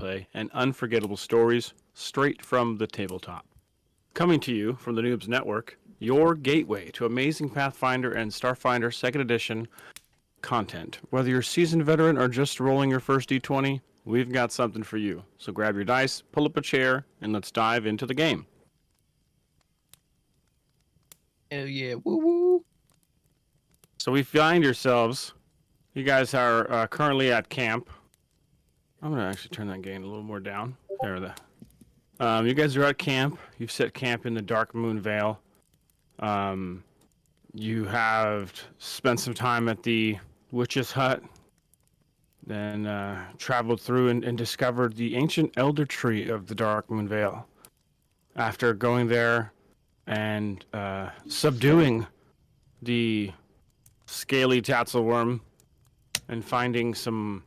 gameplay, and unforgettable stories straight from the tabletop. Coming to you from the Noobs Network, your gateway to amazing Pathfinder and Starfinder 2nd Edition content. Whether you're a seasoned veteran or just rolling your first d20, we've got something for you. So grab your dice, pull up a chair, and let's dive into the game. Hell yeah, woo woo. So we find yourselves, you guys are currently at camp. I'm going to actually turn that gain a little more down. There, you guys are at camp. You've set camp in the Dark Moon Vale. You have spent some time at the Witch's Hut, then traveled through and discovered the ancient elder tree of the Dark Moon Vale. After going there and subduing the scaly tatzelworm and finding some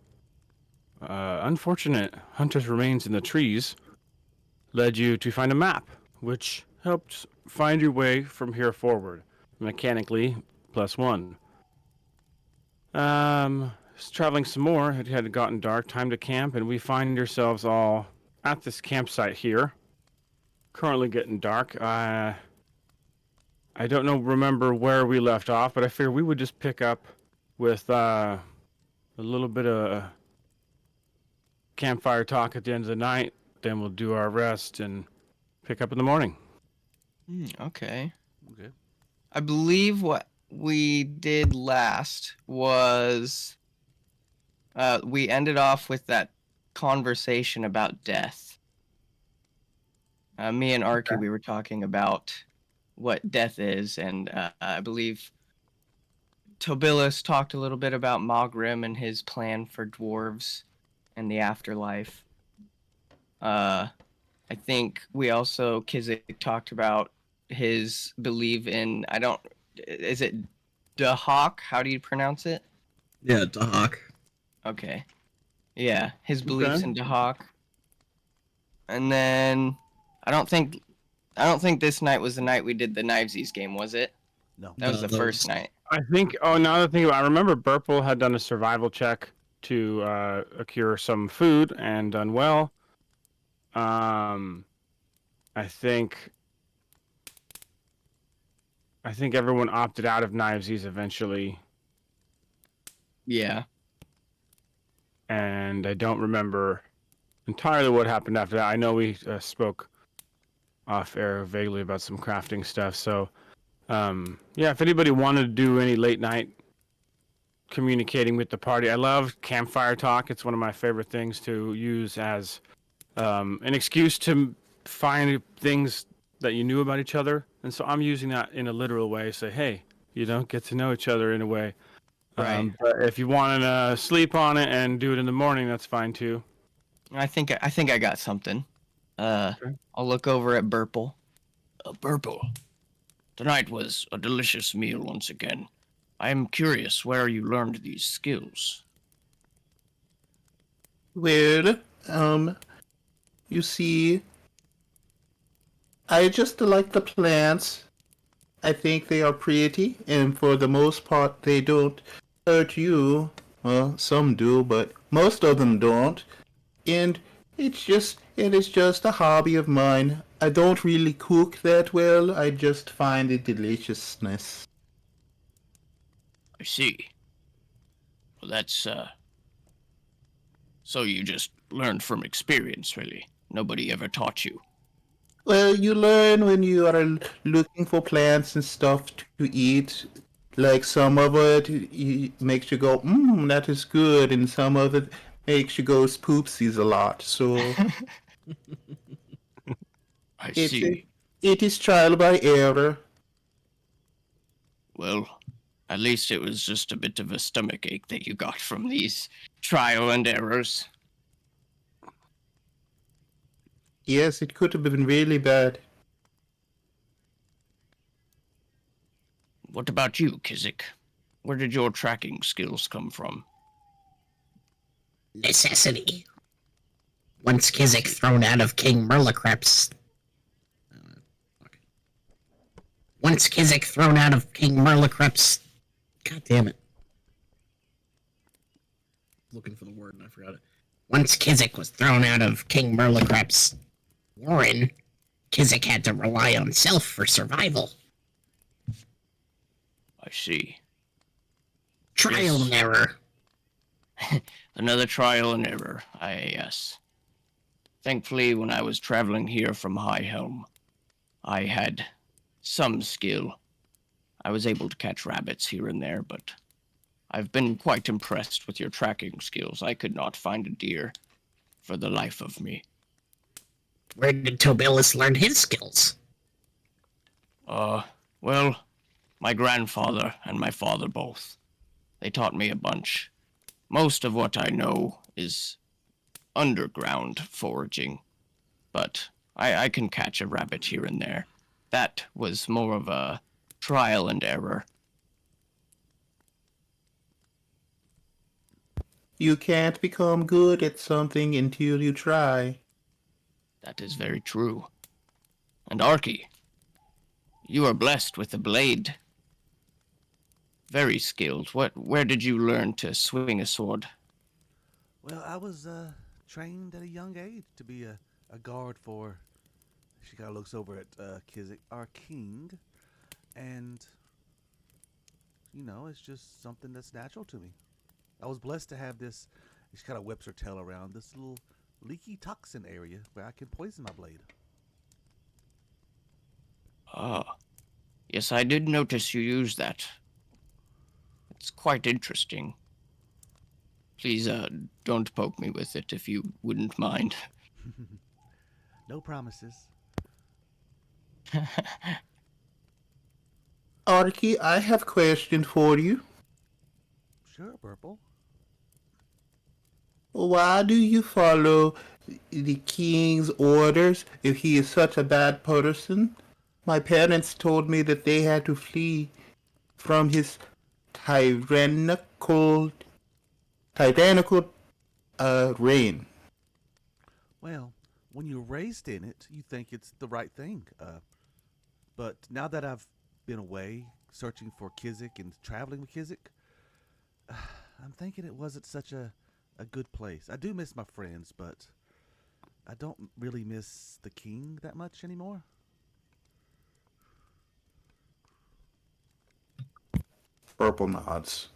unfortunate hunter's remains in the trees, led you to find a map, which helped find your way from here forward, mechanically +1. Traveling some more, it had gotten dark, time to camp, and we find yourselves all at this campsite here. Currently getting dark. I don't remember where we left off, but I figured we would just pick up with a little bit of campfire talk at the end of the night. Then we'll do our rest and pick up in the morning. Okay. Okay. I believe what we did last was we ended off with that conversation about death. Me and Arky, we were talking about what death is, and I believe Tobilas talked a little bit about Mogrim and his plan for dwarves and the afterlife. I think we also, Kizik talked about his belief in, is it Dahak? How do you pronounce it? Yeah, Dahak. Okay. Yeah, his beliefs in Dahak. And then I don't think this night was the night we did the Knivesies game, was it? No. That was the first night. I think, now that I think about it, I remember Burple had done a survival check to accrue some food and done well. I think everyone opted out of Knivesies eventually, Yeah. and I don't remember entirely what happened after that. I know we spoke off air vaguely about some crafting stuff. So, yeah, if anybody wanted to do any late night communicating with the party, I love campfire talk. It's one of my favorite things to use as an excuse to find things that you knew about each other. And so I'm using that in a literal way. Say, hey, you don't get to know each other in a way. Right. But if you want to sleep on it and do it in the morning, that's fine too. I think I got something. I'll look over at Burple. Burple, tonight was a delicious meal once again. I am curious where you learned these skills. Well, you see, I just like the plants. I think they are pretty, and for the most part, they don't hurt you. Well, some do, but most of them don't. And it is just a hobby of mine. I don't really cook that well. I just find the deliciousness. I see. Well, that's, so you just learned from experience, really. Nobody ever taught you. Well, you learn when you are looking for plants and stuff to eat. Like some of it makes you go, that is good, and some of it makes you go poopsies a lot. So I see. It is trial by error. Well, at least it was just a bit of a stomachache that you got from these trial and errors. Yes, it could have been really bad. What about you, Kizik? Where did your tracking skills come from? Necessity. Once Kizik thrown out of King Merlicrep's... Once Kizik thrown out of King Merlicrep's... God damn it. Looking for the word and I forgot it. Once Kizik was thrown out of King Merlicrap's warren, Kizik had to rely on self for survival. I see. Trial and Yes. error. Another trial and error. Yes. Thankfully, when I was traveling here from High Helm, I had some skill. I was able to catch rabbits here and there, but I've been quite impressed with your tracking skills. I could not find a deer for the life of me. Where did Tobilis learn his skills? Well, my grandfather and my father both. They taught me a bunch. Most of what I know is underground foraging, but I can catch a rabbit here and there. That was more of a trial and error. You can't become good at something until you try. That is very true. And Arky, you are blessed with a blade. Very skilled. Where did you learn to swing a sword? Well, I was trained at a young age to be a guard for. She kind of looks over at Kizik, our king, and it's just something that's natural to me. I was blessed to have this. She kind of whips her tail around this little leaky toxin area where I can poison my blade. Ah, yes, I did notice you use that. It's quite interesting. Please, don't poke me with it if you wouldn't mind. No promises. Arky, I have a question for you. Sure, Purple. Why do you follow the king's orders if he is such a bad person? My parents told me that they had to flee from his tyrannical reign. Well, when you're raised in it, you think it's the right thing. But now that I've been away searching for Kizik and traveling with Kizik, I'm thinking it wasn't such a good place. I do miss my friends, but I don't really miss the king that much anymore. Purple nods.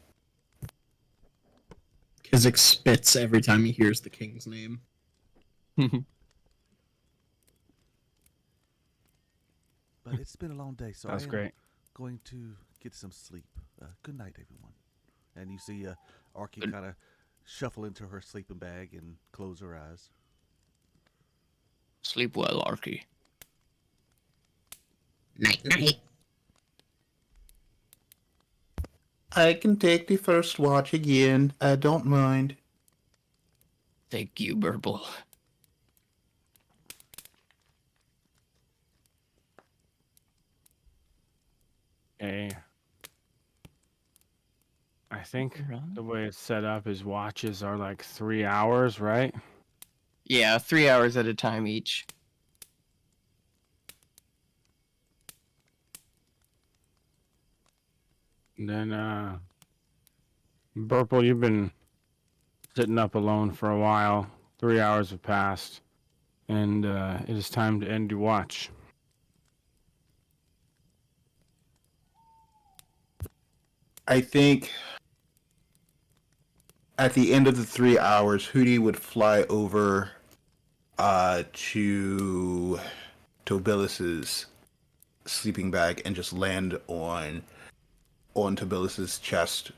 Kizik spits every time he hears the king's name. But it's been a long day, so That's I am great. going to get some sleep. Good night, everyone. And you see Arky Good- kind of shuffle into her sleeping bag and close her eyes. Sleep well, Arky. Night night. I can take the first watch again. I don't mind. Thank you, Burble. Okay. I think the way it's set up is watches are like 3 hours, right? Yeah, 3 hours at a time each. And then, Burple, you've been sitting up alone for a while. 3 hours have passed, and it is time to end your watch. I think at the end of the 3 hours, Hootie would fly over to Tobilis's sleeping bag and just land on Tobilis's chest,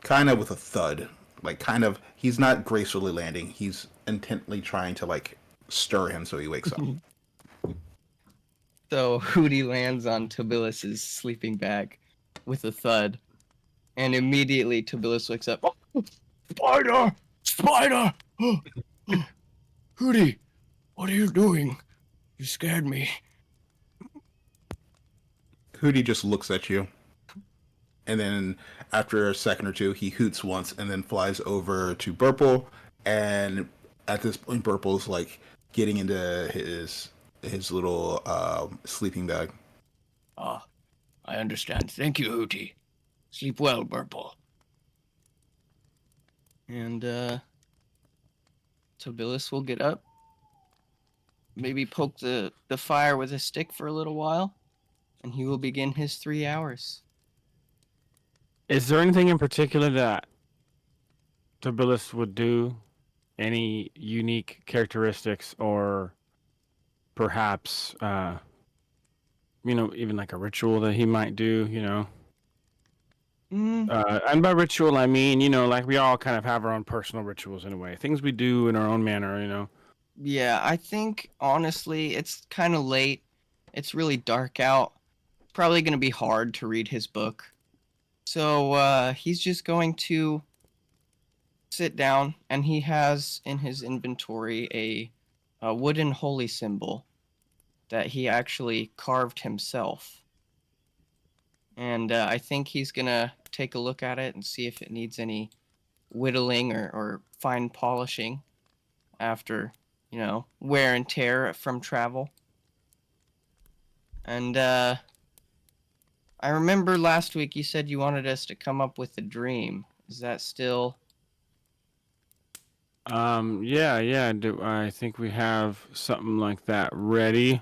kind of with a thud. Like, kind of, he's not gracefully landing. He's intently trying to, like, stir him so he wakes up. So Hootie lands on Tobilis's sleeping bag with a thud, and immediately Tobilis wakes up. Oh, Spider! Spider! Hootie, what are you doing? You scared me. Hootie just looks at you. And then after a second or two, he hoots once and then flies over to Burple. And at this point, Burple's like getting into his little sleeping bag. Ah, I understand. Thank you, Hootie. Sleep well, Burple. and Tobilis will get up, maybe poke the fire with a stick for a little while, and he will begin his 3 hours. Is there anything in particular that Tobilis would do? Any unique characteristics, or perhaps, even like a ritual that he might do? Mm, And by ritual, I mean, like we all kind of have our own personal rituals in a way, things we do in our own manner. yeah, I think honestly, it's kind of late. It's really dark out. Probably going to be hard to read his book. So he's just going to sit down, and he has in his inventory a wooden holy symbol that he actually carved himself. And I think he's going to take a look at it and see if it needs any whittling or fine polishing after, wear and tear from travel. And I remember last week you said you wanted us to come up with a dream. Is that still... Yeah. I think we have something like that ready.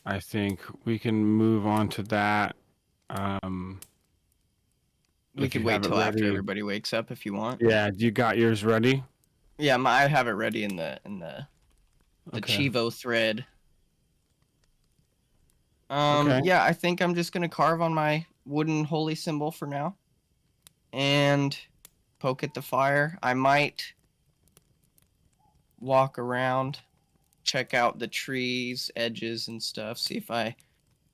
I think we can move on to that. We If could you wait have it till after ready. everybody wakes up if you want. Yeah, you got yours ready? Yeah, I have it ready in the Okay. Chivo thread. Okay. Yeah, I think I'm just gonna carve on my wooden holy symbol for now, and poke at the fire. I might walk around, check out the trees, edges, and stuff, see if I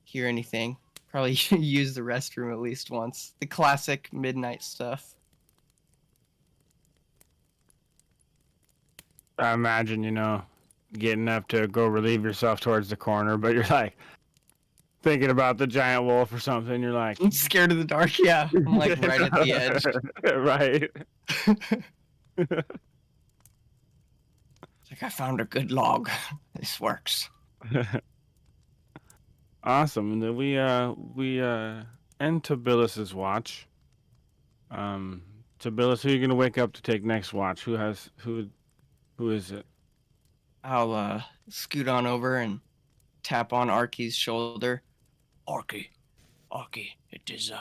hear anything. Probably use the restroom at least once. The classic midnight stuff. I imagine, getting up to go relieve yourself towards the corner, but you're like thinking about the giant wolf or something. You're like, I'm scared of the dark. Yeah, I'm like right at the edge. Right. It's like I found a good log. This works. Awesome. And then we end Tobilis's watch. Tobilis, who are you gonna wake up to take next watch? Who is it? I'll scoot on over and tap on Arky's shoulder. Arky, it is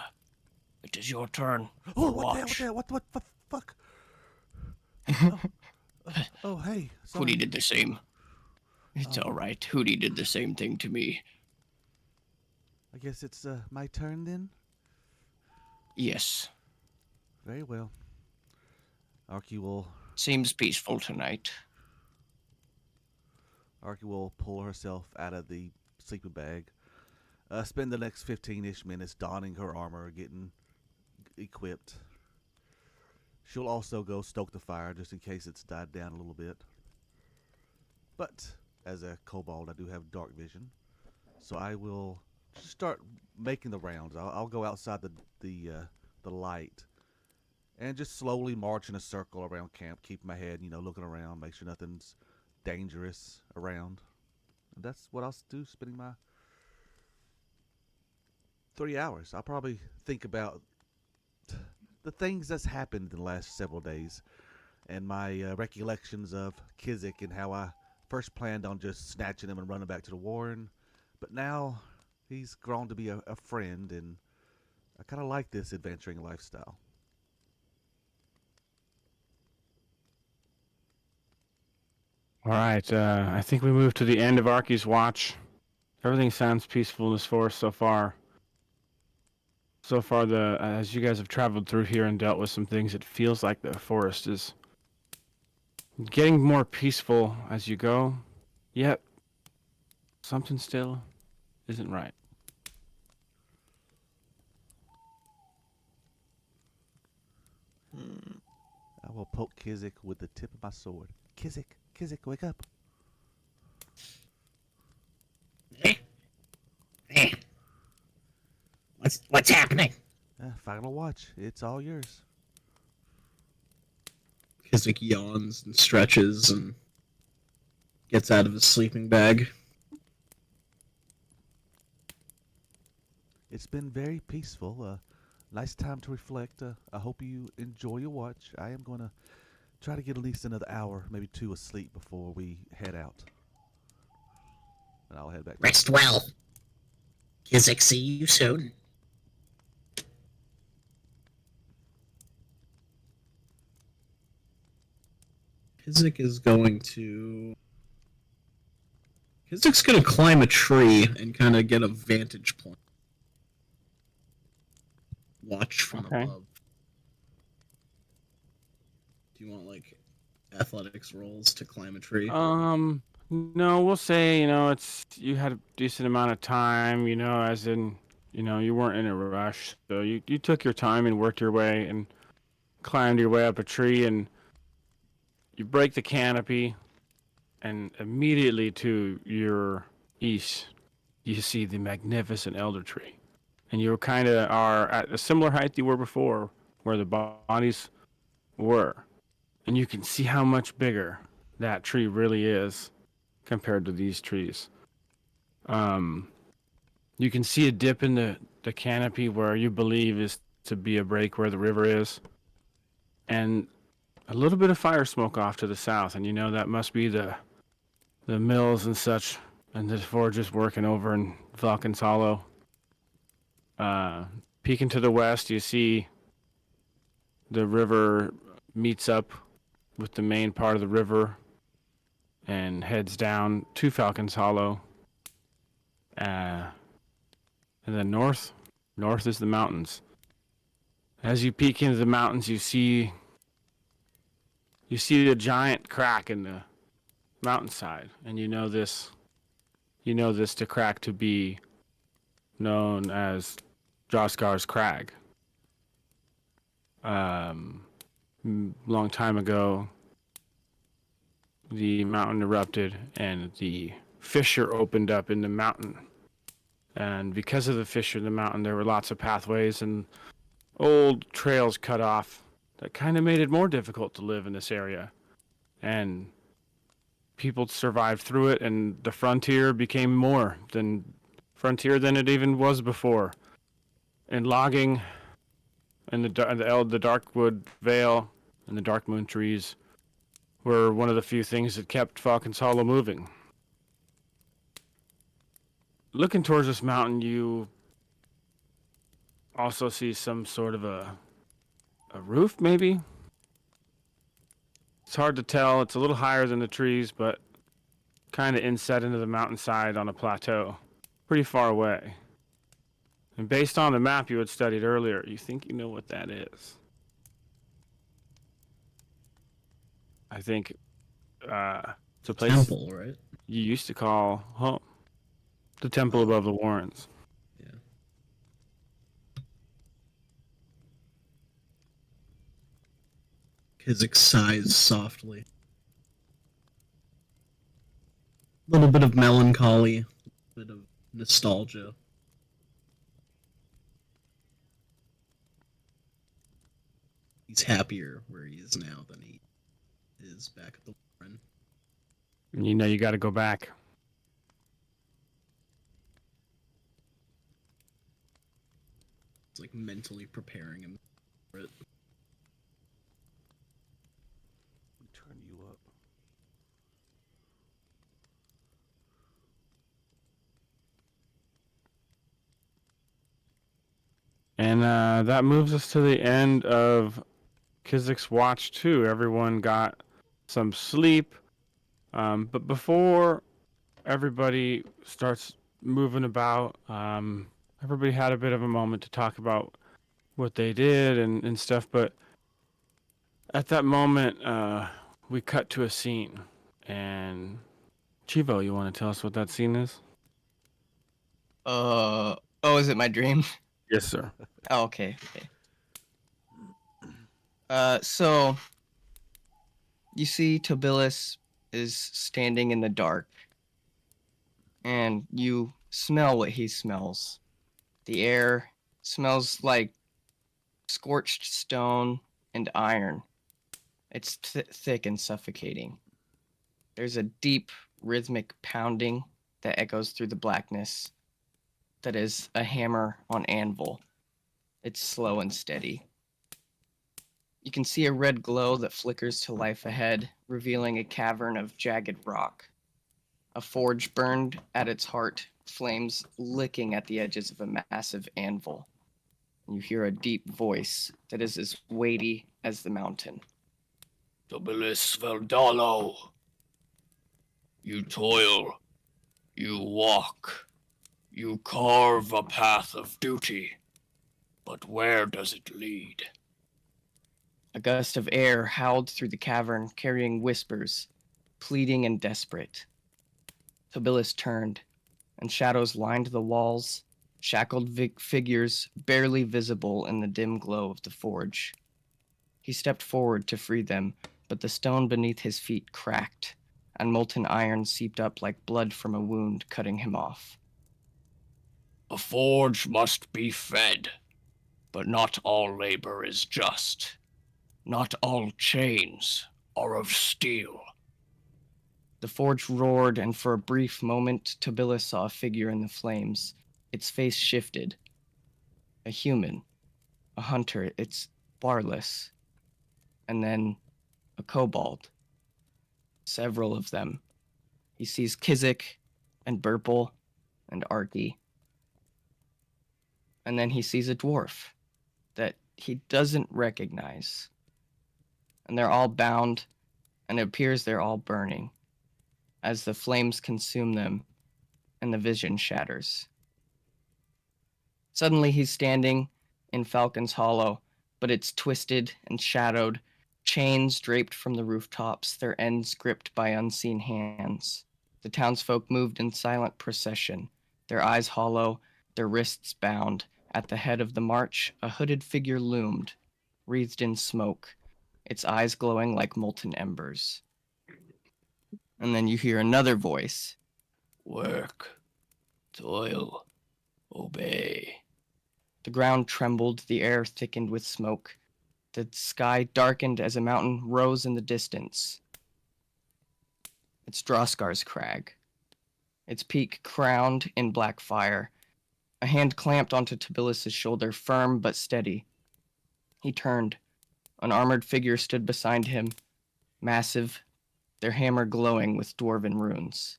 your turn. Oh, for what the hell? watch. What the fuck? Oh, hey. Sorry. Hootie did the same. It's all right. Hootie did the same thing to me. I guess it's my turn then? Yes, Very well. Arky will seems peaceful tonight. pull herself out of the sleeping bag. Spend the next 15-ish minutes donning her armor, getting equipped. She'll also go stoke the fire just in case it's died down a little bit. But as a kobold, I do have dark vision, so I will start making the rounds. I'll go outside the light and just slowly march in a circle around camp, keep my head, looking around, make sure nothing's dangerous around. And that's what I'll do, spending my 3 hours. I'll probably think about the things that's happened in the last several days and my recollections of Kizik and how I first planned on just snatching him and running back to the warren. But now he's grown to be a friend, and I kind of like this adventuring lifestyle. All right. I think we moved to the end of Arky's watch. Everything sounds peaceful in this forest so far. So far, as you guys have traveled through here and dealt with some things, it feels like the forest is getting more peaceful as you go. Yet, something still isn't right. I will poke Kizik with the tip of my sword. Kizik, wake up. Hey, what's happening? Final watch. It's all yours. Kizik yawns and stretches and gets out of his sleeping bag. It's been very peaceful. nice time to reflect. I hope you enjoy your watch. I am going to try to get at least another hour, maybe 2 of sleep before we head out. And I'll head back. Rest well. Kizik, see you soon. Kizik is going to. Kizik's going to climb a tree and kind of get a vantage point. Watch from Okay. above. Do you want, like, athletics rolls to climb a tree? No, we'll say, it's you had a decent amount of time, as in, you weren't in a rush. So you took your time and worked your way and climbed your way up a tree, and you break the canopy, and immediately to your east, you see the magnificent elder tree. And you kind of are at a similar height you were before, where the bodies were. And you can see how much bigger that tree really is compared to these trees. You can see a dip in the canopy where you believe is to be a break where the river is. And a little bit of fire smoke off to the south. And that must be the mills and such, and the forges working over in Falcon's Hollow. Peeking to the west, you see the river meets up with the main part of the river and heads down to Falcon's Hollow. And then north is the mountains. As you peek into the mountains, you see a giant crack in the mountainside, and you know this to crack to be known as Joskar's Crag. Long time ago, the mountain erupted and the fissure opened up in the mountain. And because of the fissure in the mountain, there were lots of pathways and old trails cut off that kind of made it more difficult to live in this area. And people survived through it, and the frontier became more than frontier than it even was before. And logging and the Darkwood Vale and the Dark Moon trees were one of the few things that kept Falcon's Hollow moving. Looking towards this mountain, you also see some sort of a roof, maybe? It's hard to tell. It's a little higher than the trees, but kind of inset into the mountainside on a plateau, pretty far away. And based on the map you had studied earlier, you think you know what that is. I think it's a place Temple, right? you used to call home. The temple above the Warrens. Yeah. Kizik sighs softly. A little bit of melancholy, a bit of nostalgia. He's happier where he is now than he is back at the Warren. And you got to go back. It's like mentally preparing him for it. Turn you up. And that moves us to the end of Kizik's Watch 2. Everyone got some sleep. But before everybody starts moving about, everybody had a bit of a moment to talk about what they did and stuff. But at that moment, we cut to a scene. And Chivo, you want to tell us what that scene is? Oh, is it my dream? Yes, sir. Oh, okay. So you see Tobilis is standing in the dark, and you smell what he smells. The air smells like scorched stone and iron. It's thick and suffocating. There's a deep rhythmic pounding that echoes through the blackness that is a hammer on anvil. It's slow and steady. You can see a red glow that flickers to life ahead, revealing a cavern of jagged rock. A forge burned at its heart, flames licking at the edges of a massive anvil. You hear a deep voice that is as weighty as the mountain. Tobilis Veldalo. You toil, you walk, you carve a path of duty. But where does it lead? A gust of air howled through the cavern, carrying whispers, pleading and desperate. Tobilis turned, and shadows lined the walls, shackled figures barely visible in the dim glow of the forge. He stepped forward to free them, but the stone beneath his feet cracked, and molten iron seeped up like blood from a wound, cutting him off. A forge must be fed, but not all labor is just. Not all chains are of steel. The forge roared, and for a brief moment, Tobilis saw a figure in the flames. Its face shifted. A human. A hunter. It's Barless. And then a kobold. Several of them. He sees Kizik and Burple and Arky. And then he sees a dwarf that he doesn't recognize. And they're all bound, and it appears they're all burning as the flames consume them and the vision shatters. Suddenly he's standing in Falcon's Hollow, but it's twisted and shadowed, chains draped from the rooftops, their ends gripped by unseen hands. The townsfolk moved in silent procession, their eyes hollow, their wrists bound. At the head of the march, a hooded figure loomed, wreathed in smoke, its eyes glowing like molten embers. And then you hear another voice. Work, toil, obey. The ground trembled, the air thickened with smoke. The sky darkened as a mountain rose in the distance. It's Droskar's crag, its peak crowned in black fire. A hand clamped onto Tobilis' shoulder, firm but steady. He turned. An armored figure stood beside him, massive, their hammer glowing with dwarven runes.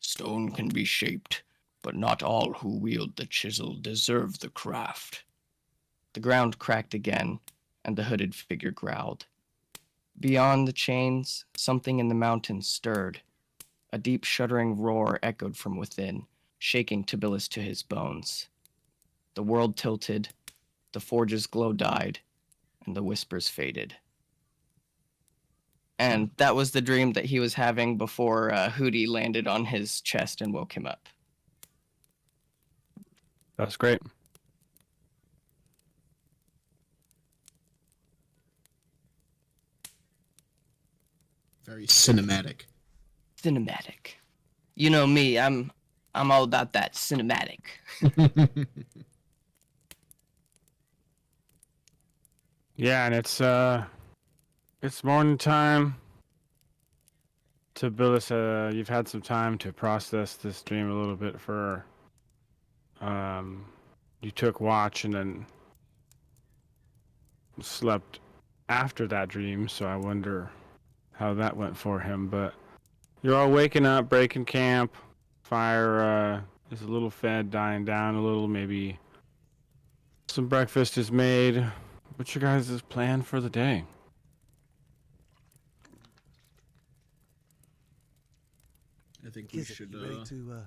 Stone can be shaped, but not all who wield the chisel deserve the craft. The ground cracked again, and the hooded figure growled. Beyond the chains, something in the mountains stirred. A deep shuddering roar echoed from within, shaking Tobilis to his bones. The world tilted, the forge's glow died, and the whispers faded. And that was the dream that he was having before Hootie landed on his chest and woke him up. That's great. Very cinematic. Cinematic. You know me, I'm all about that cinematic. Yeah, and it's morning time. Tobilis, you've had some time to process this dream a little bit you took watch and then slept after that dream, so I wonder how that went for him. But you're all waking up, breaking camp. Fire is a little fed, dying down a little. Maybe some breakfast is made. What's your guys' plan for the day? I think we Kizik, should you ready to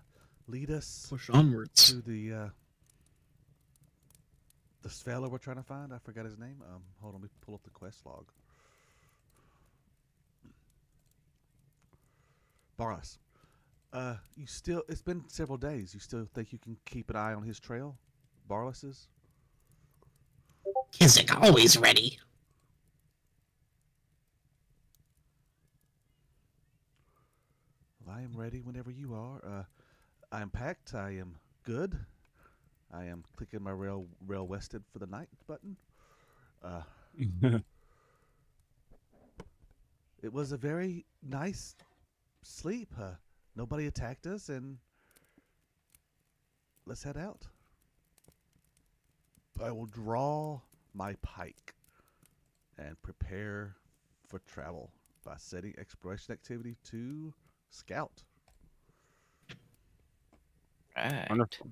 lead us push onwards. to the fella we're trying to find? I forgot his name. Hold on, let me pull up the quest log. Barlas. You still? It's been several days. You still think you can keep an eye on his trail, Barlas's? Kizik always ready. Well, I am ready whenever you are. I am packed. I am good. I am clicking my rail wested for the night button. It was a very nice sleep. Nobody attacked us, and let's head out. I will draw my pike and prepare for travel by setting exploration activity to scout. Right. Wonderful.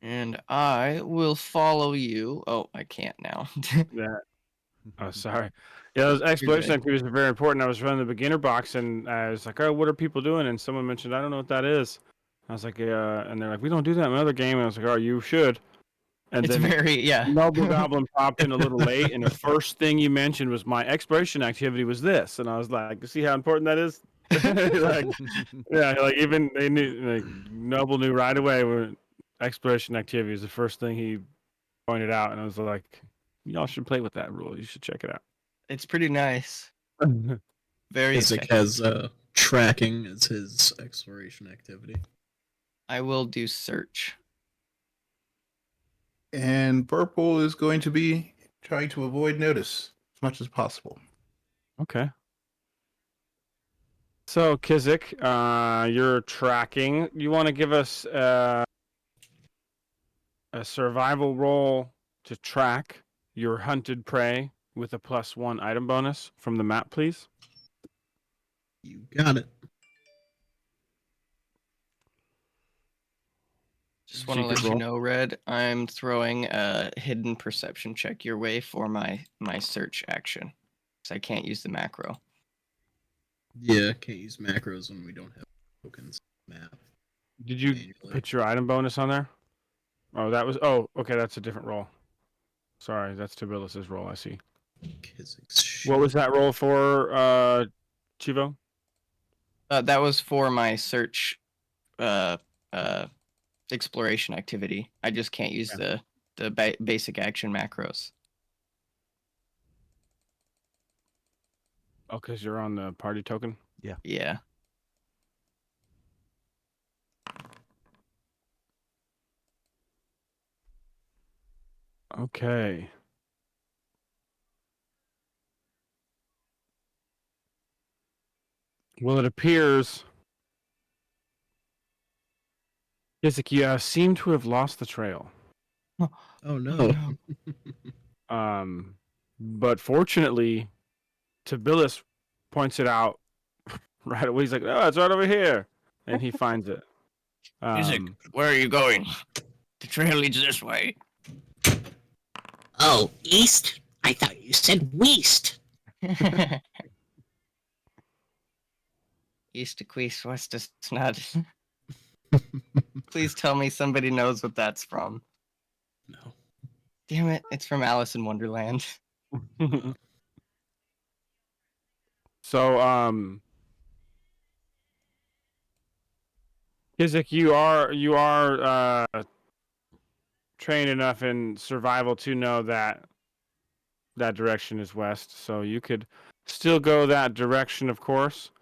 And I will follow you. Oh, I can't now. Yeah. Oh, sorry. Yeah, those exploration good. activities are very important. I was running the beginner box, and I was like, "Oh, what are people doing?" And someone mentioned, "I don't know what that is." I was like, "Yeah," and they're like, "We don't do that in another game." And I was like, "Oh, you should." And It's then very, yeah. Noble Goblin popped in a little late, and the first thing you mentioned was my exploration activity was this, and I was like, "You see how important that is?" Like, yeah, like even they knew, like Noble knew right away when exploration activity is the first thing he pointed out, and I was like, "Y'all should play with that rule. You should check it out." It's pretty nice. Very Isaac effective. has tracking as his exploration activity. I will do search. And Purple is going to be trying to avoid notice as much as possible. Okay. So Kizik, you're tracking. You want to give us a survival roll to track your hunted prey with a +1 item bonus from the map, please? You got it. Just want to Secret let you roll. know, Red, I'm throwing a hidden perception check your way for my search action. Because I can't use the macro. Yeah, can't use macros when we don't have tokens map Did you manually. put your item bonus on there? Oh, that was. Oh, okay, that's a different roll. Sorry, that's Tabilis's roll. I see. Kizik's What was shield. that roll for, Chivo? That was for my search uh, uh, exploration activity. I just can't use the basic action macros. Oh, because you're on the party token. Yeah. Okay. Well, it appears Kizik, you seem to have lost the trail. Oh no. But fortunately, Tabilis points it out right away. He's like, "Oh, it's right over here," and he finds it. Isaac, where are you going? The trail leads this way. Oh, east? I thought you said west. East to Queest, west to Snud. Please tell me somebody knows what that's from. No. Damn it, it's from Alice in Wonderland. So, Kizik, you are trained enough in survival to know that that direction is west. So you could still go that direction, of course.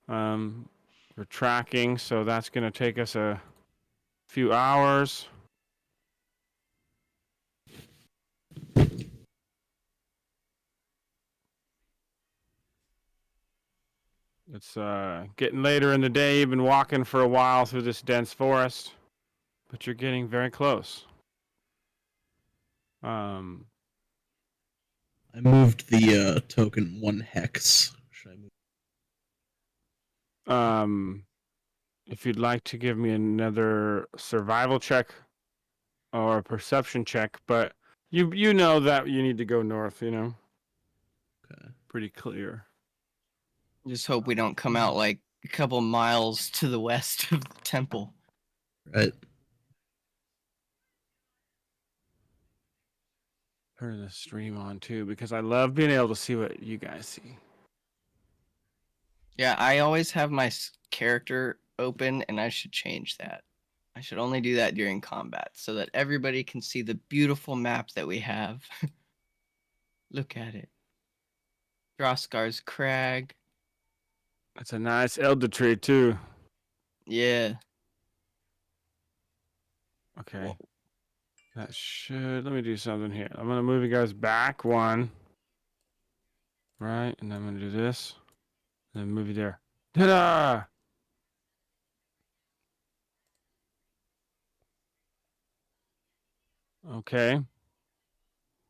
We're tracking, so that's going to take us a few hours. It's getting later in the day. You've been walking for a while through this dense forest, but you're getting very close. Um, I moved the token 1 hex. Should I move? if you'd like to give me another survival check or a perception check, but you know that you need to go north. You know, Okay. pretty clear. Just hope we don't come out like a couple miles to the west of the temple. Right. Turn the stream on too because I love being able to see what you guys see. Yeah, I always have my character open, and I should change that. I should only do that during combat so that everybody can see the beautiful map that we have. Look at it. Droskar's Crag. It's a nice elder tree too. Yeah. Okay. Whoa. That should. Let me do something here. I'm gonna move you guys back one. Right, and I'm gonna do this. And then move you there. Ta-da! Okay.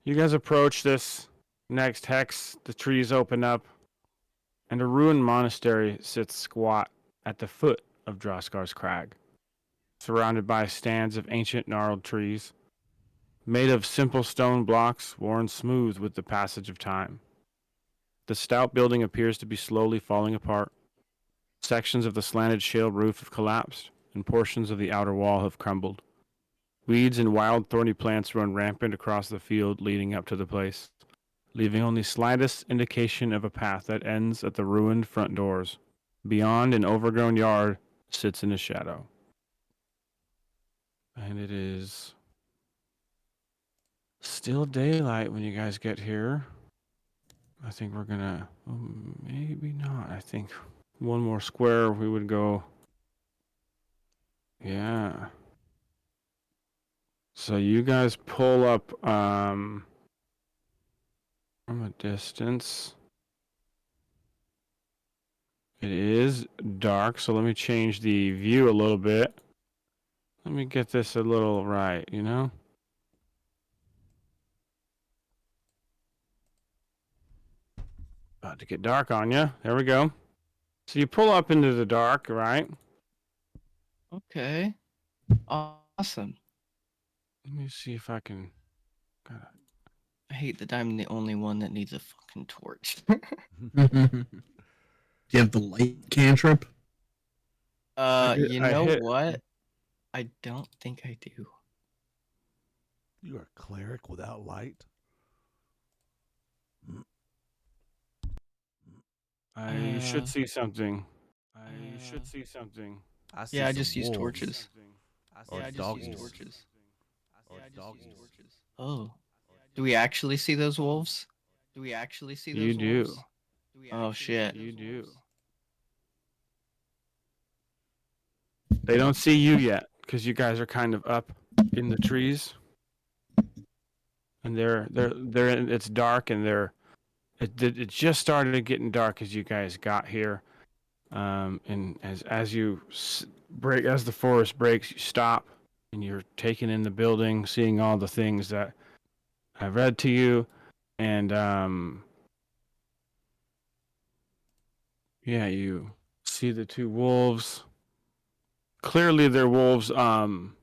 You guys approach this next hex. The trees open up, and a ruined monastery sits squat at the foot of Droskar's crag, surrounded by stands of ancient gnarled trees, made of simple stone blocks worn smooth with the passage of time. The stout building appears to be slowly falling apart. Sections of the slanted shale roof have collapsed, and portions of the outer wall have crumbled. Weeds and wild thorny plants run rampant across the field leading up to the place, leaving only slightest indication of a path that ends at the ruined front doors. Beyond, an overgrown yard sits in a shadow. And it is still daylight when you guys get here. I think we're gonna, maybe not. I think one more square we would go. Yeah. So you guys pull up from a distance. It is dark, so let me change the view a little bit. Let me get this a little right, you know? About to get dark on you. There we go. So you pull up into the dark, right? Okay. Awesome. Let me see if I can. I hate that I'm the only one that needs a fucking torch. Do you have the light cantrip? You I know hit- what? I don't think I do. You are a cleric without light? You should Uh, see something. You should see something. I see Yeah, I some just use wolves. torches. Or Yeah, I just doggies. use torches. Or doggies. Oh. Do we actually see those wolves? Do we actually see You those do. wolves? Oh shit. You do. They don't see you yet because you guys are kind of up in the trees, and it's dark, and it just started getting dark as you guys got here. And as you break, as the forest breaks, you stop, and you're taking in the building, seeing all the things that I've read to you, and yeah, you see the two wolves. Clearly, they're wolves. But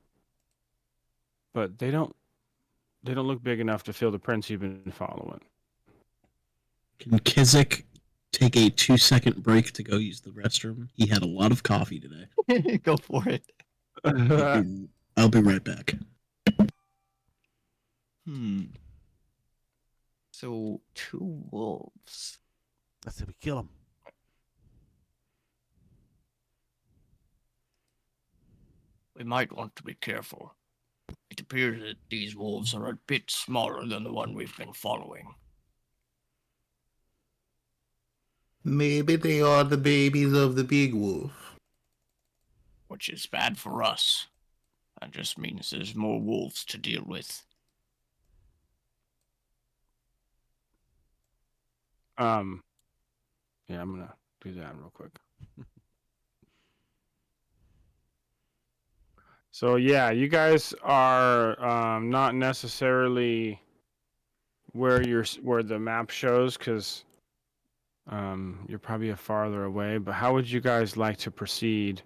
they don't look big enough to feel the prints you've been following. Can Kizik take a 2-second break to go use the restroom? He had a lot of coffee today. Go for it. I'll be right back. So 2 wolves. Let's say we kill them. We might want to be careful. It appears that these wolves are a bit smaller than the one we've been following. Maybe they are the babies of the big wolf. Which is bad for us. That just means there's more wolves to deal with. Yeah, I'm gonna do that real quick. So yeah, you guys are not necessarily where the map shows, because you're probably farther away. But how would you guys like to proceed?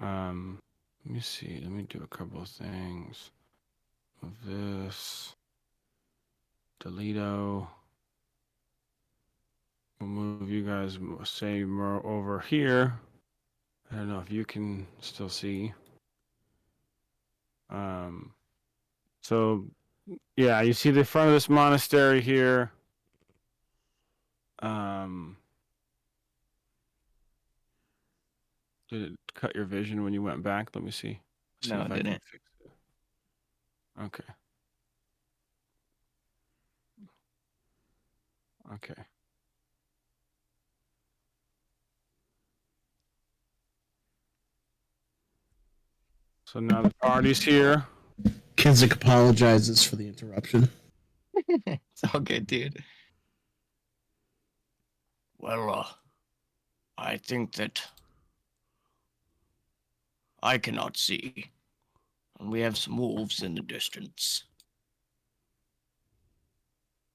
Let me see. Let me do a couple of things. Of this. Delito. We'll move you guys, say, more over here. I don't know if you can still see. So, yeah, you see the front of this monastery here. Did it cut your vision when you went back? Let me see. No, it didn't. Fix it. Okay. Okay. So now the party's here. Kizik apologizes for the interruption. It's all good, dude. Well, I think that I cannot see. and we have some wolves in the distance.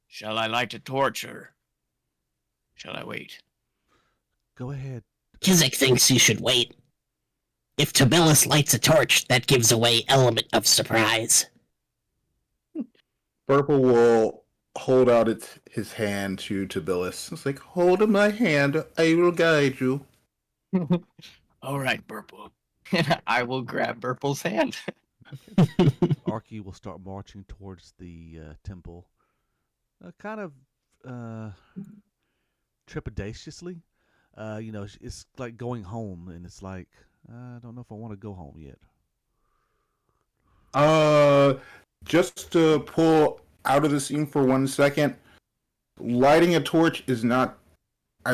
Shall I light a torch, or shall I wait? Go ahead. Kizik thinks you should wait. If Tibillus lights a torch, that gives away element of surprise. Purple will hold out his hand to Tibillus. It's like, hold my hand, I will guide you. All right, Burple. And I will grab Burple's hand. Arky will start marching towards the temple, kind of trepidatiously. It's like going home, and it's like, I don't know if I want to go home yet. Just to pull out of the scene for 1 second, lighting a torch is not. I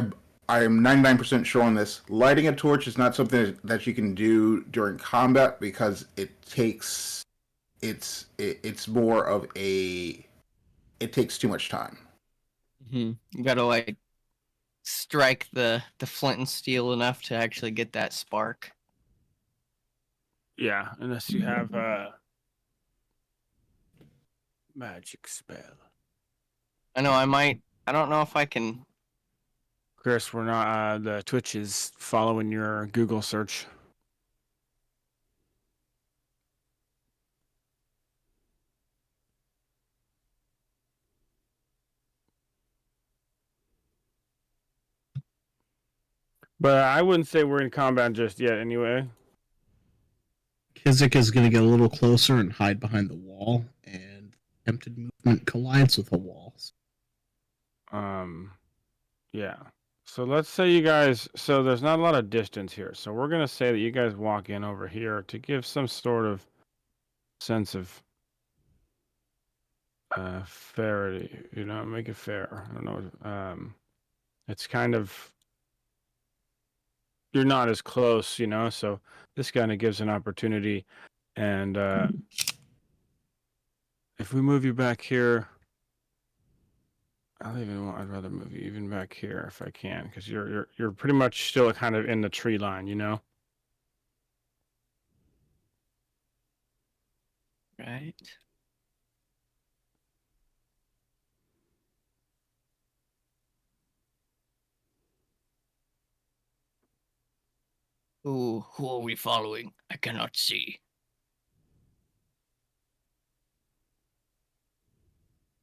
am 99% sure on this. Lighting a torch is not something that you can do during combat because it takes. It's more of a. It takes too much time. You gotta like strike the flint and steel enough to actually get that spark. Yeah, unless you have a magic spell. I know I might. I don't know if I can. Chris, we're not. The Twitch is following your Google search. But I wouldn't say we're in combat just yet, anyway. Kizik is going to get a little closer and hide behind the wall, and attempted movement collides with a wall. Yeah. So let's say you guys. So there's not a lot of distance here. So we're gonna say that you guys walk in over here to give some sort of sense of fairity. Make it fair. I don't know. It's kind of. You're not as close, so this kind of gives an opportunity. And if we move you back here, I'd rather move you even back here if I can, because you're pretty much still kind of in the tree line, Right. Who are we following? I cannot see.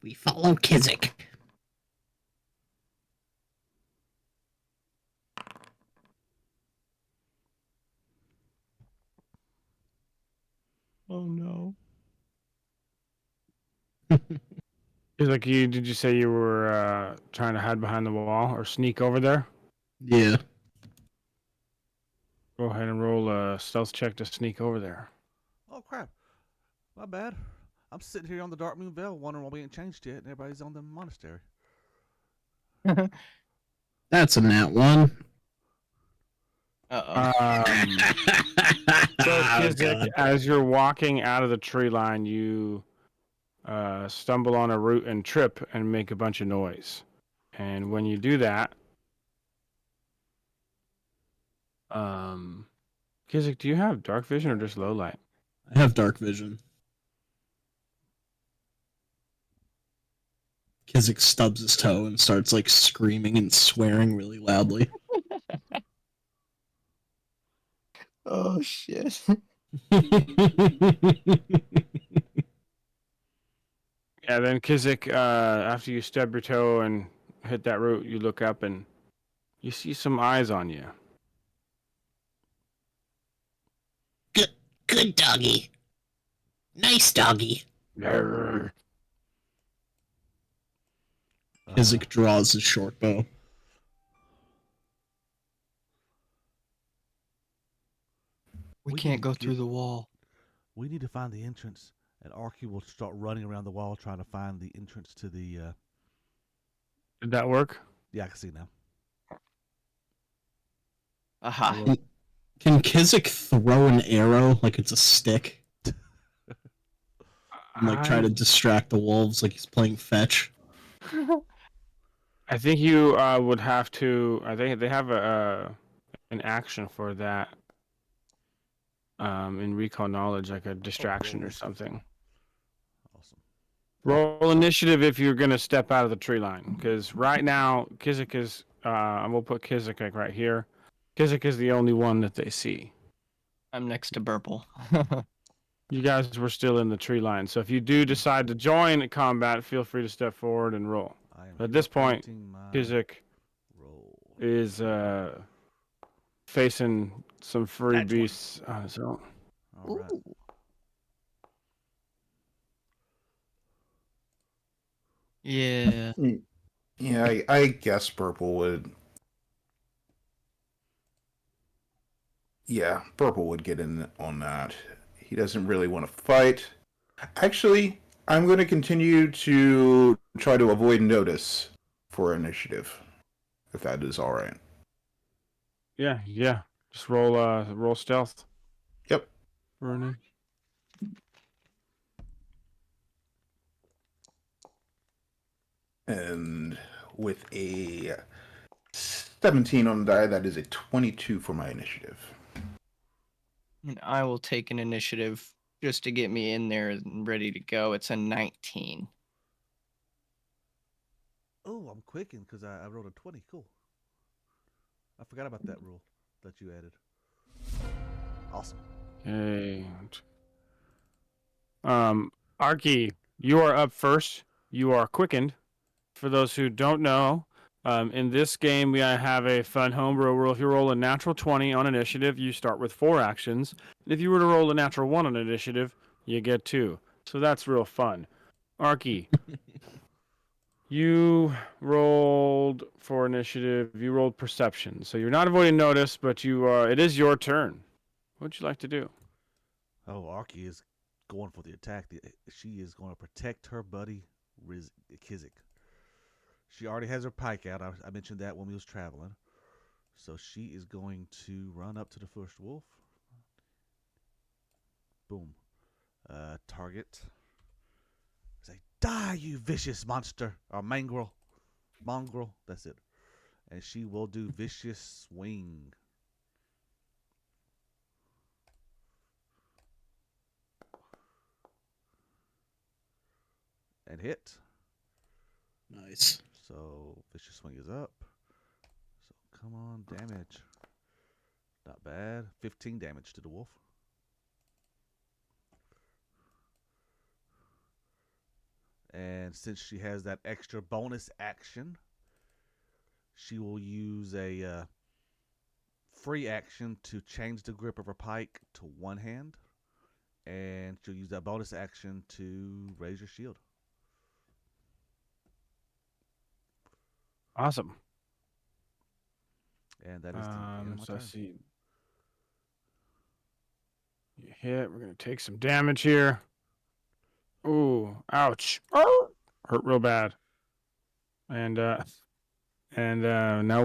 We follow Kizik. Oh no. It's like did you say you were trying to hide behind the wall or sneak over there? Yeah. Go ahead and roll a stealth check to sneak over there. Oh crap! My bad. I'm sitting here on the Dark Moon Vale, wondering why we ain't changed yet, and everybody's on the monastery. That's a nat one. So Oh, Kizik, God. as you're walking out of the tree line, you stumble on a root and trip and make a bunch of noise. And when you do that, Kizik, do you have dark vision or just low light? I have dark vision. Kizik stubs his toe and starts like screaming and swearing really loudly. Oh shit. Yeah, then Kizik, after you stub your toe and hit that root, you look up and you see some eyes on you. Good doggy. Nice doggy. Kizik draws his short bow. We We can't can go get- through the wall. We need to find the entrance, and Arky will start running around the wall trying to find the entrance to the. Did that work? Yeah, I can see now. Aha. Can Kizik throw an arrow like it's a stick? And like try to distract the wolves like he's playing fetch? I think you would have to. I think they have an action for that. in recall knowledge, like a distraction or initiative. something. Awesome. Roll initiative if you're gonna step out of the tree line, because right now Kizik is. We'll put Kizik like right here. Kizik is the only one that they see. I'm next to Burple. You guys were still in the tree line, so if you do decide to join combat, feel free to step forward and roll. I am At this point, calculating my Kizik roll. is facing some furry That's one. beasts on his own. All right. Yeah. Yeah, I guess Purple would. Yeah, Purple would get in on that. He doesn't really want to fight. Actually, I'm going to continue to try to avoid notice for initiative, if that is all right. Yeah. Just roll stealth. Yep. Vernon. And with a 17 on the die, that is a 22 for my initiative. And I will take an initiative just to get me in there and ready to go. It's a 19. Oh, I'm quicking because I rolled a 20. Cool. I forgot about that rule that you added. Awesome. Okay. Arky, you are up first. You are quickened. For those who don't know, in this game we have a fun homebrew rule. If you roll a natural 20 on initiative, you start with 4 actions. And if you were to roll a natural 1 on initiative, you get 2. So that's real fun. Arky, you rolled for initiative. You rolled perception. So you're not avoiding notice, but you are. It is your turn. What would you like to do? Oh, Arky is going for the attack. She is going to protect her buddy, Kizik. She already has her pike out. I mentioned that when we was traveling. So she is going to run up to the first wolf. Boom. Target. Say, die, you vicious monster. Or mongrel. That's it. And she will do vicious swing. And hit. Nice. So vicious swing is up. So come on, damage. Not bad. 15 damage to the wolf. And since she has that extra bonus action, she will use a free action to change the grip of her pike to one hand. And she'll use that bonus action to raise her shield. Awesome. And that is the end of my So I turn. see. You hit. We're gonna take some damage here. Ooh, ouch! Oh, hurt real bad. And now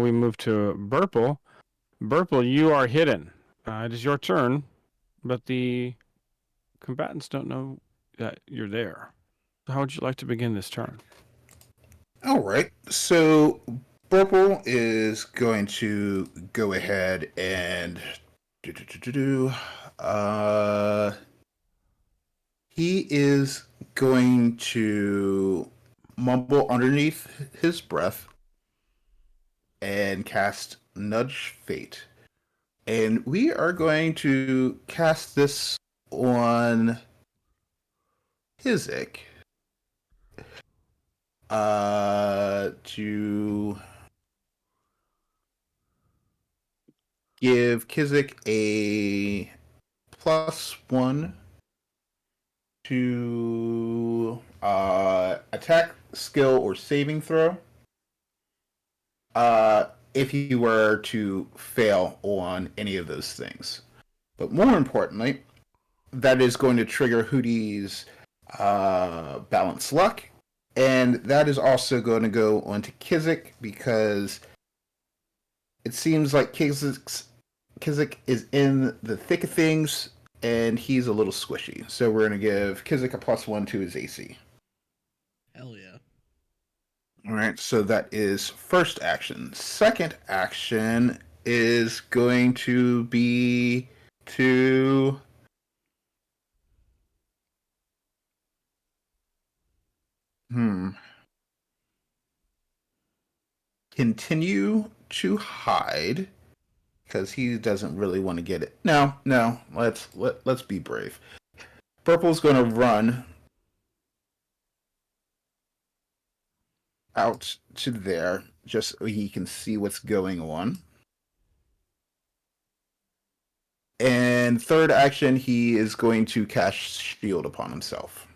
we move to Burple. Burple, you are hidden. It is your turn, but the combatants don't know that you're there. So how would you like to begin this turn? All right. So Purple is going to go ahead and he is going to mumble underneath his breath and cast Nudge Fate. And we are going to cast this on Kizik. To give Kizik a +1 to attack, skill, or saving throw. If you were to fail on any of those things. But more importantly, that is going to trigger Hootie's balance luck. And that is also going to go onto Kizik because it seems like Kizik is in the thick of things and he's a little squishy. So we're going to give Kizik a +1 to his AC. Hell yeah. All right, so that is first action. Second action is going to be to continue to hide because he doesn't really want to get it. No, let's be brave. Purple's gonna run out to there just so he can see what's going on. And third action, he is going to cast shield upon himself.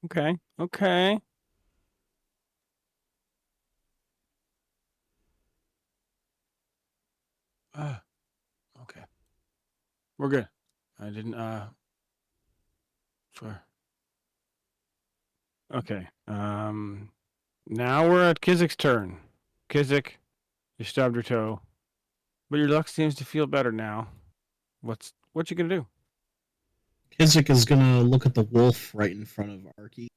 Okay. Okay. Okay. We're good. I didn't. Sure. Okay. Now we're at Kizik's turn. Kizik, you stubbed your toe, but your luck seems to feel better now. What you gonna do? Kizik is gonna look at the wolf right in front of Arky,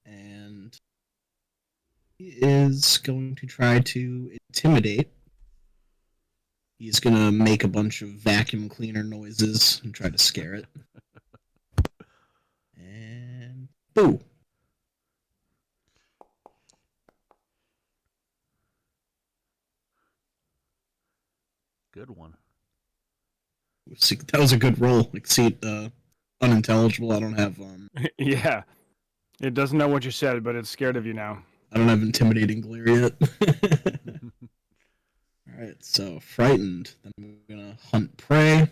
and he is going to try to intimidate. He's gonna make a bunch of vacuum cleaner noises and try to scare it. And boo! Good one. See, that was a good roll. Exceed unintelligible. I don't have Yeah. It doesn't know what you said, but it's scared of you now. I don't have intimidating glare yet. Alright, so frightened. Then I'm gonna hunt prey.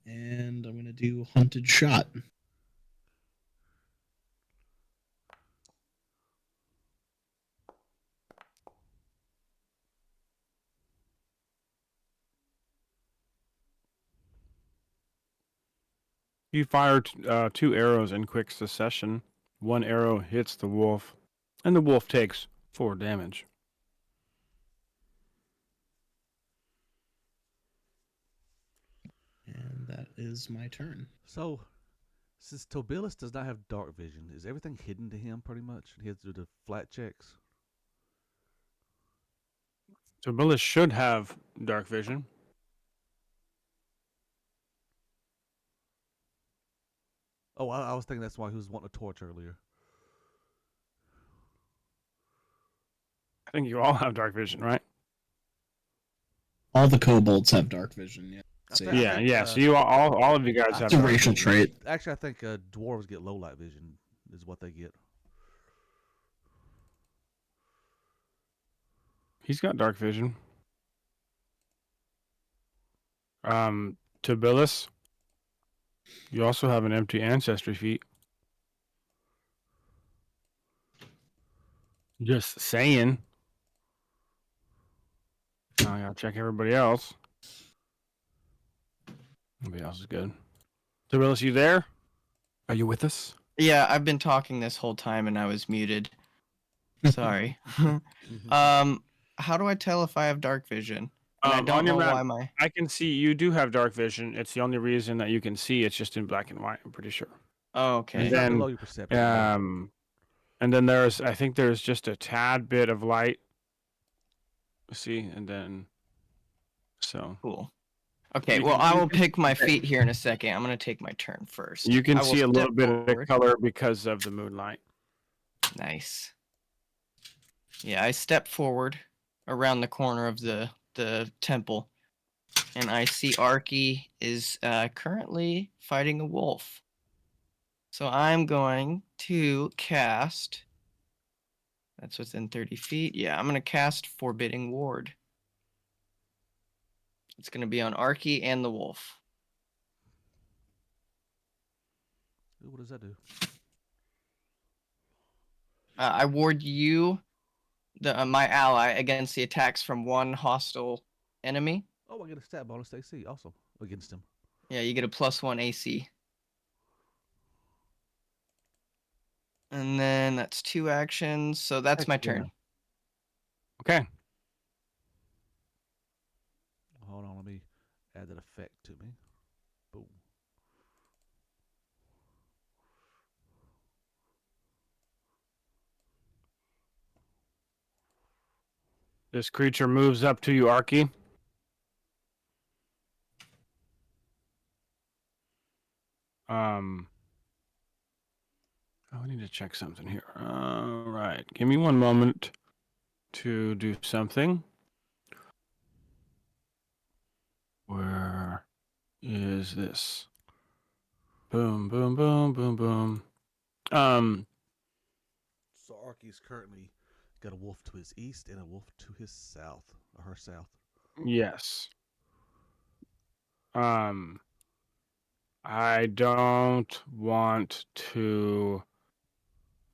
And I'm gonna do hunted shot. You fire 2 arrows in quick succession. 1 arrow hits the wolf, and the wolf takes 4 damage. And that is my turn. So, since Tobilas does not have dark vision, is everything hidden to him pretty much? He has to do the flat checks. So Billis should have dark vision. Oh, I was thinking that's why he was wanting a torch earlier. I think you all have dark vision, right? All the kobolds have dark vision, yeah. So, I Yeah, think, yeah. So you all of you guys have it's a dark racial vision. trait. Actually, I think dwarves get low light vision is what they get. He's got dark vision. Tobilis, you also have an empty ancestry feat. Just saying. Now I gotta check everybody else. Everybody else is good. Tobilis, you there? Are you with us? Yeah, I've been talking this whole time and I was muted. Sorry. How do I tell if I have dark vision? And I On don't your know map, why my. I can see you do have dark vision. It's the only reason that you can see. It's just in black and white. I'm pretty sure. Oh, It's okay. And not then, below your perception. And then I think there's just a tad bit of light. See, and then, so Cool. Okay, You well, can- I you will can- pick my feet here in a second. I'm gonna take my turn first. you can I will see a step little bit of the forward. color because of the moonlight. Nice. Yeah, I step forward around the corner of the temple, and I see Arky is currently fighting a wolf. So I'm going to cast. That's within 30 feet. Yeah, I'm going to cast Forbidding Ward. It's going to be on Arky and the wolf. Ooh, what does that do? I ward you, my ally, against the attacks from one hostile enemy. Oh, I get a stat bonus to AC. Awesome. Against him. Yeah, you get a +1 AC. And then that's 2 actions. So that's my turn. Okay. Hold on, let me add that effect to me. Boom. This creature moves up to you, Arky. I need to check something here. All right, give me one moment to do something. Where is this? Boom, boom, boom, boom, boom. So Arky's currently got a wolf to his east and a wolf to his south, or her south. Yes. I don't want to.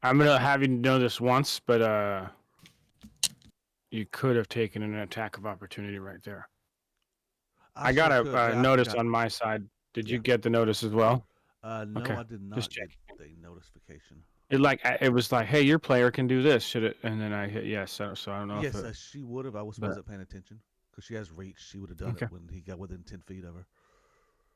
I'm gonna have you know this once, but you could have taken an attack of opportunity right there. I got sure a could. Yeah, I notice forgot. on my side. Did you Yeah. get the notice as well? No, Okay, I did just not get checking. the notification. It was like, hey, your player can do this. Should it? And then I hit yes. So I don't know Yes, if it. she would have. I wasn't paying attention because she has reach. She would have done Okay. it when he got within 10 feet of her.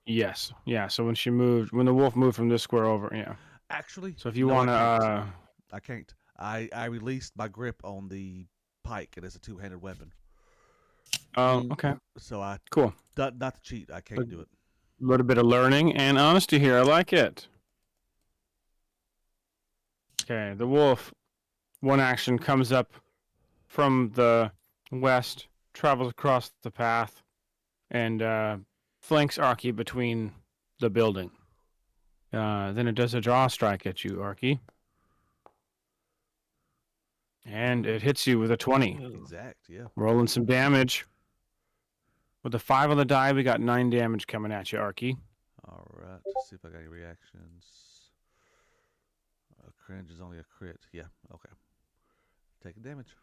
Yes. Yeah. So when the wolf moved from this square over, yeah. Actually, So if you no, want I can't. I released my grip on the pike, and it's a two-handed weapon. oh, okay, So I cool. not to cheat. I can't do it. A little bit of learning and honesty here. I like it. Okay, the wolf, one action comes up from the west, travels across the path, and flanks Arky between the building. Then it does a draw strike at you, Arky. And it hits you with a 20. Exact, yeah. Rolling some damage. With a 5 on the die, we got 9 damage coming at you, Arky. All right. Let's see if I got any reactions. Cringe is only a crit. Yeah. Okay. Taking damage.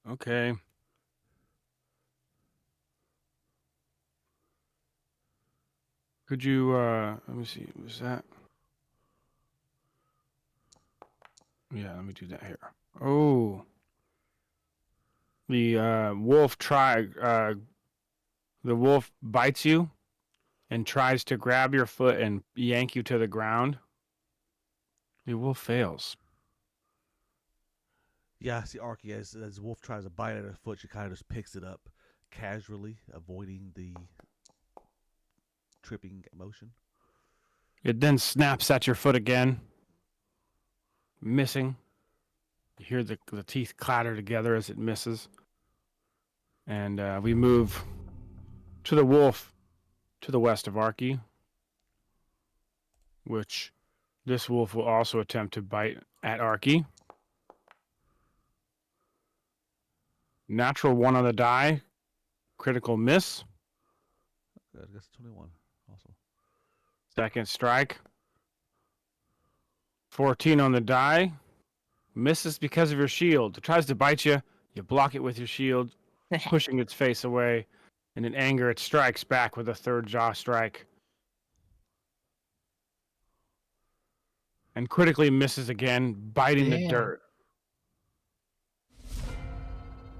Okay. Could you, let me see, was that? Yeah, let me do that here. Oh. The the wolf bites you and tries to grab your foot and yank you to the ground. The wolf fails. Yeah, I see Arky as Wolf tries to bite at her foot, she kind of just picks it up casually, avoiding the tripping motion. It then snaps at your foot again, missing. You hear the teeth clatter together as it misses. And we move to the wolf to the west of Arky, which this wolf will also attempt to bite at Arky. Natural 1 on the die, critical miss. Good, I guess 21. Awesome. Second strike. 14 on the die. Misses because of your shield. It tries to bite you. You block it with your shield, pushing its face away. And in anger, it strikes back with a third jaw strike. And critically misses again, biting the Damn. dirt.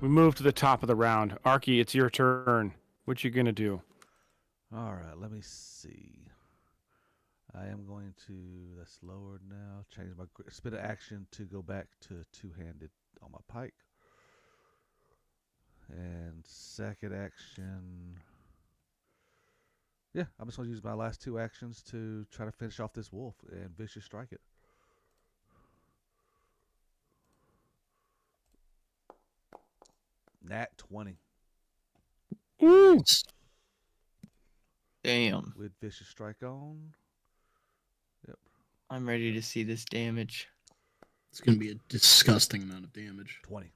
We move to the top of the round. Arky, it's your turn. What you gonna do? All right, let me see. I am going to, that's lowered now, change my spin of action to go back to two-handed on my pike. And second action, yeah, I'm just going to use my last 2 actions to try to finish off this wolf and vicious strike it. Nat 20 Ooh. Damn. with vicious strike on. Yep. I'm ready to see this damage. It's going to be a disgusting amount of damage. 20.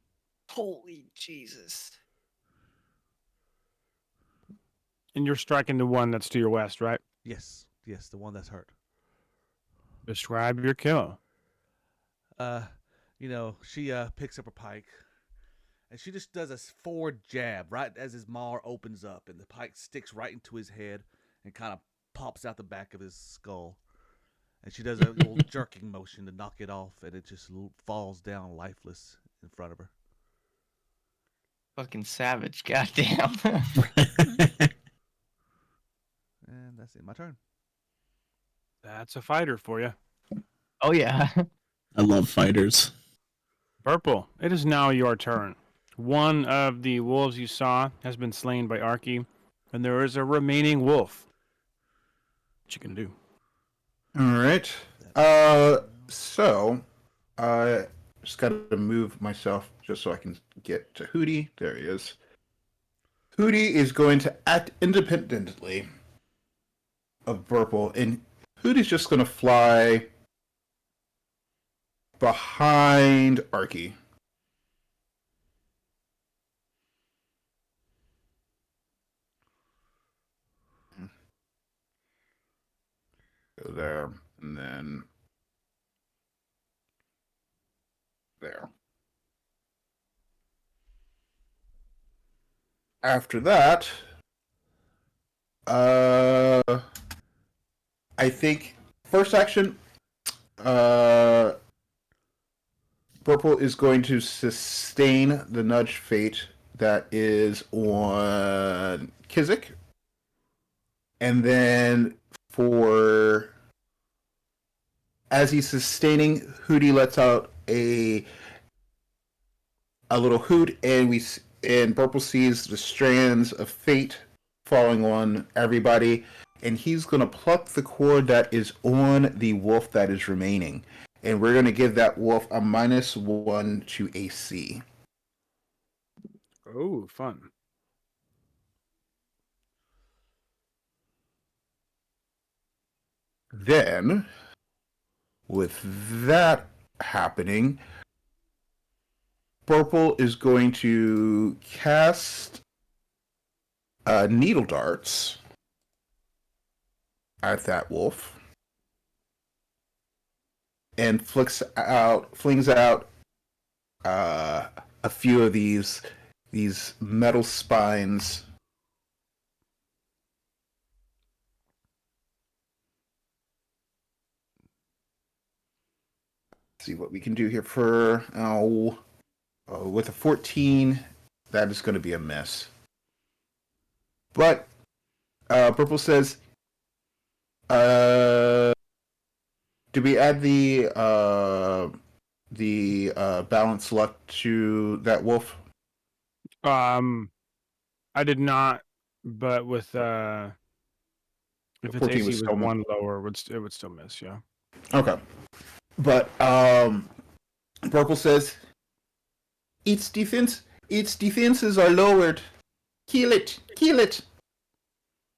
Holy Jesus. And you're striking the one that's to your west, right? Yes, the one that's hurt. Describe your kill. She picks up her pike, and she just does a forward jab right as his maw opens up, and the pike sticks right into his head and kind of pops out the back of his skull. And she does a little jerking motion to knock it off, and it just falls down lifeless in front of her. Fucking savage. Goddamn. And That's it. My turn. That's a fighter for you. Oh yeah. I love fighters. Purple, it is now your turn. One of the wolves you saw has been slain by Arky, and there is a remaining wolf. What you can do? All right. So I just got to move myself just so I can get to Hootie. There he is. Hootie is going to act independently of Burple, and Hootie's just going to fly behind Arky. Go there, and then there. After that, I think first action, Purple is going to sustain the nudge fate that is on Kizik. And then for as he's sustaining, Hootie lets out a little hoot, and Purple sees the strands of fate falling on everybody, and he's gonna pluck the cord that is on the wolf that is remaining, and we're gonna give that wolf a -1 to AC. Oh, fun. Then, with that happening, Purple is going to cast needle darts at that wolf and flings out a few of these metal spines. See what we can do here for with a 14, that is going to be a miss. But Purple says, "Do we add the balance luck to that wolf?" I did not, but with if its 14 AC was was still one lower, it would still miss. Yeah. Okay, but Purple says, its defenses are lowered. Kill it, kill it.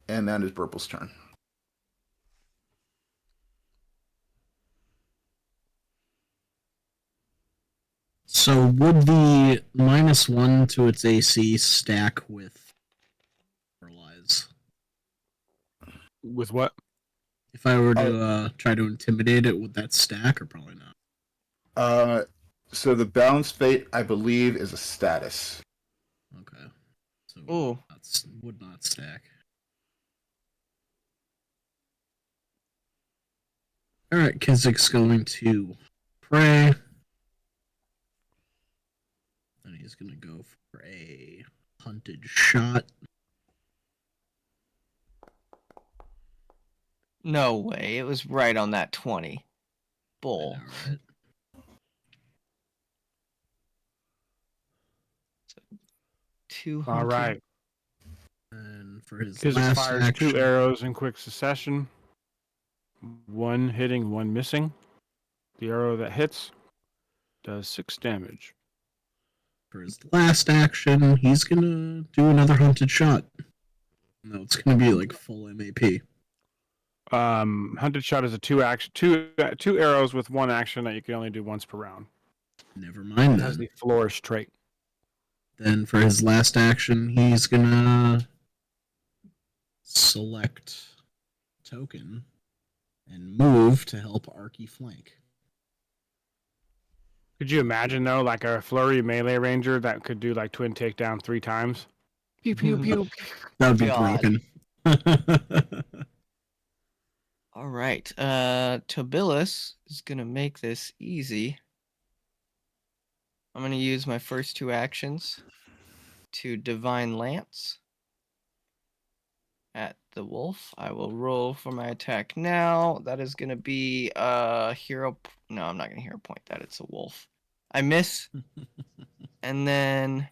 And that is Purple's turn. So would the -1 to its AC stack with paralyze? With what? If I were to try to intimidate it, would that stack or probably not? So the balance fate, I believe, is a status. Okay. So Ooh. would not stack. Alright, Kizik's going to pray. And he's going to go for a hunted shot. No way. It was right on that 20. Bull. Alright. Two All hunted. right. And for his Kizik last fires action, 2 arrows in quick succession. One hitting, one missing. The arrow that hits does 6 damage. for his last action, he's gonna do another hunted shot. No, it's gonna be like full MAP. Hunted shot is a 2 arrows with 1 action that you can only do once per round. Never mind It has then. the flourish trait. Then for his last action, he's gonna select token and move to help Arky flank. Could you imagine though, like a flurry melee ranger that could do like twin takedown 3 times? Pew pew pew. That would be God. broken. All right. Tobilis is gonna make this easy. I'm gonna use my first 2 actions to Divine Lance at the wolf. I will roll for my attack now. That is gonna be hero. No, I'm not gonna hero point that. It's a wolf. I miss, and then